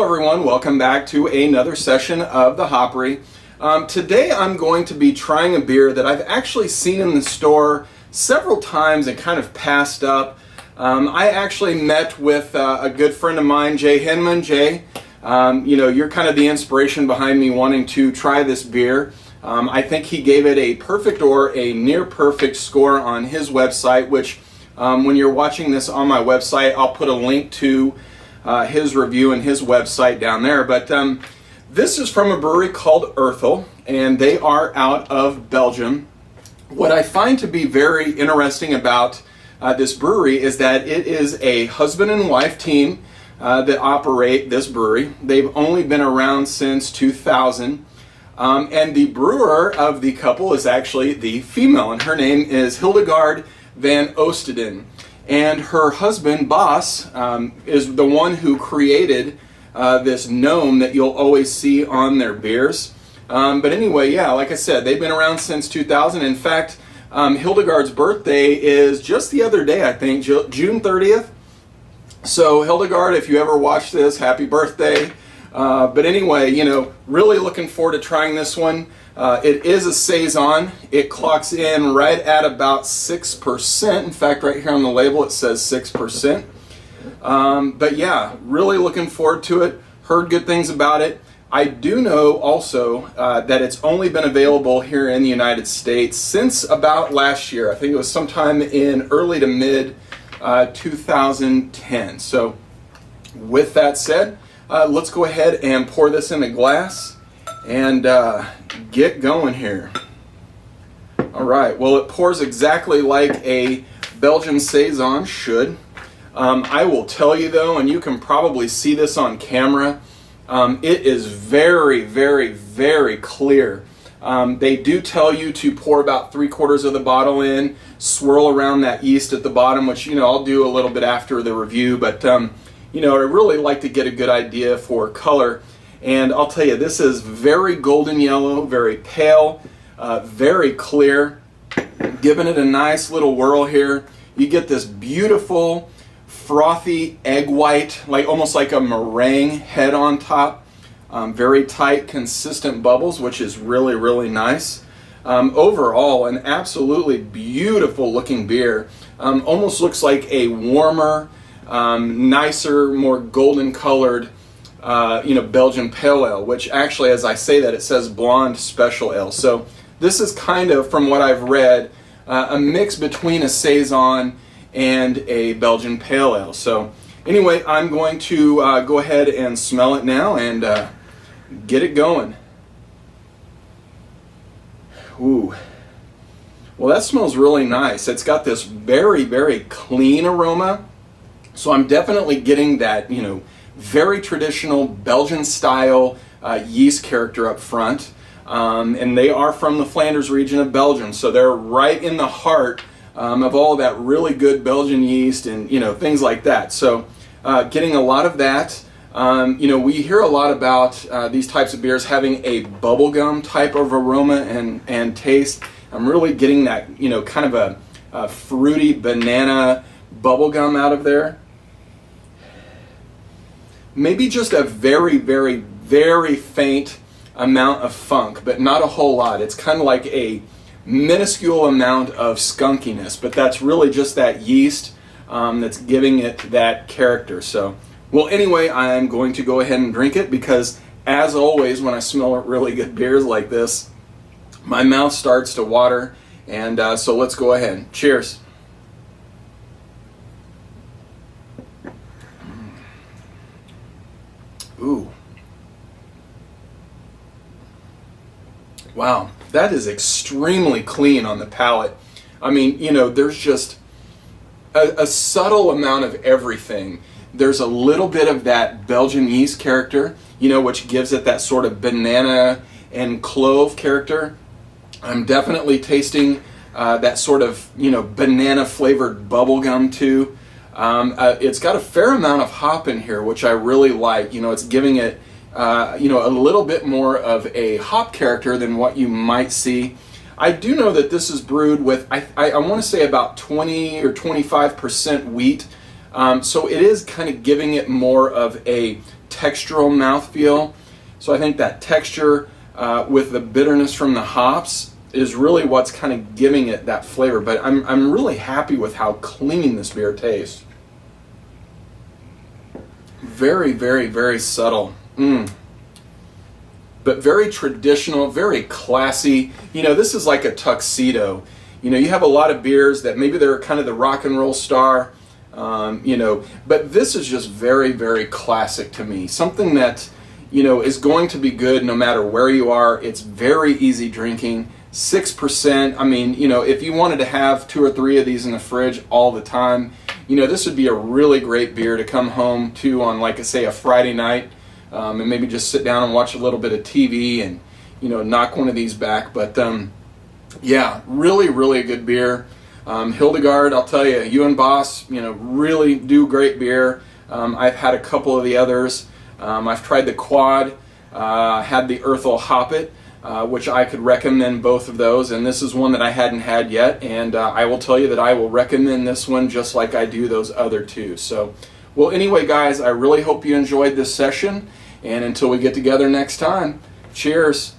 Hello everyone, welcome back to another session of the Hopry. Today I'm going to be trying a beer that I've actually seen in the store several times and kind of passed up. I actually met with a good friend of mine, Jay Hinman. Jay, you're kind of the inspiration behind me wanting to try this beer. I think he gave it a perfect or a near perfect score on his website, which when you're watching this on my website, I'll put a link to his review and his website down there. But this is from a brewery called Urthel, and they are out of Belgium. What I find to be very interesting about this brewery is that it is a husband and wife team that operate this brewery. They've only been around since 2000. And the brewer of the couple is actually the female, and her name is Hildegard van Oosteden. And her husband, Bas, is the one who created this gnome that you'll always see on their beers. But anyway, yeah, like I said, they've been around since 2000. In fact, Hildegard's birthday is just the other day, I think, June 30th. So Hildegard, if you ever watch this, happy birthday. But anyway, really looking forward to trying this one. It is a Saison. It clocks in right at about 6%. In fact, right here on the label it says 6%. But yeah, really looking forward to it. Heard good things about it. I do know also that it's only been available here in the United States since about last year. I think it was sometime in early to mid 2010. So with that said, let's go ahead and pour this in a glass and get going here. All right, well, it pours exactly like a Belgian Saison should. I will tell you though, and you can probably see this on camera, it is very, very, very clear. They do tell you to pour about 3/4 of the bottle in, swirl around that yeast at the bottom, which I'll do a little bit after the review, but I really like to get a good idea for color. And I'll tell you, this is very golden yellow, very pale, very clear. Giving it a nice little whirl here, you get this beautiful, frothy egg white, almost like a meringue head on top. Very tight, consistent bubbles, which is really, really nice. Overall, an absolutely beautiful looking beer. Almost looks like a warmer, nicer, more golden colored Belgian pale ale, which actually, as I say that, it says blonde special ale. So this is kind of, from what I've read, a mix between a Saison and a Belgian pale ale. So anyway, I'm going to go ahead and smell it now and get it going. Ooh. Well, that smells really nice. It's got this very, very clean aroma. So I'm definitely getting that, very traditional Belgian style yeast character up front. And they are from the Flanders region of Belgium. So they're right in the heart of all that really good Belgian yeast and, things like that. So getting a lot of that. We hear a lot about these types of beers having a bubblegum type of aroma and taste. I'm really getting that, kind of a fruity banana bubblegum out of there. Maybe just a very, very, very faint amount of funk, but not a whole lot. It's kind of like a minuscule amount of skunkiness, but that's really just that yeast that's giving it that character. So, well, anyway, I'm going to go ahead and drink it because, as always, when I smell really good beers like this, my mouth starts to water, and so let's go ahead. Cheers. Ooh. Wow, that is extremely clean on the palate. I mean, there's just a subtle amount of everything. There's a little bit of that Belgian yeast character, which gives it that sort of banana and clove character. I'm definitely tasting that sort of, banana flavored bubblegum too. It's got a fair amount of hop in here, which I really like. It's giving it, a little bit more of a hop character than what you might see. I do know that this is brewed with, I want to say about 20 or 25% wheat. So it is kind of giving it more of a textural mouthfeel. So I think that texture with the bitterness from the hops is really what's kind of giving it that flavor. But I'm really happy with how clean this beer tastes. Very, very, very subtle. But very traditional, very classy. You know, this is like a tuxedo. You know, you have a lot of beers that maybe they're kind of the rock and roll star, you know, but this is just very, very classic to me. Something that, you know, is going to be good no matter where you are. It's very easy drinking. 6%. I mean, you know, if you wanted to have 2 or 3 of these in the fridge all the time, you know, this would be a really great beer to come home to on, like I say, a Friday night, and maybe just sit down and watch a little bit of TV and, you know, knock one of these back. But yeah, really, really good beer. Hildegard, I'll tell you, you and Boss, you know, really do great beer. I've had a couple of the others. I've tried the Quad, had the Urthel Hop It, which I could recommend both of those, and this is one that I hadn't had yet, and I will tell you that I will recommend this one just like I do those other two. So, well, anyway, guys, I really hope you enjoyed this session, and until we get together next time, cheers.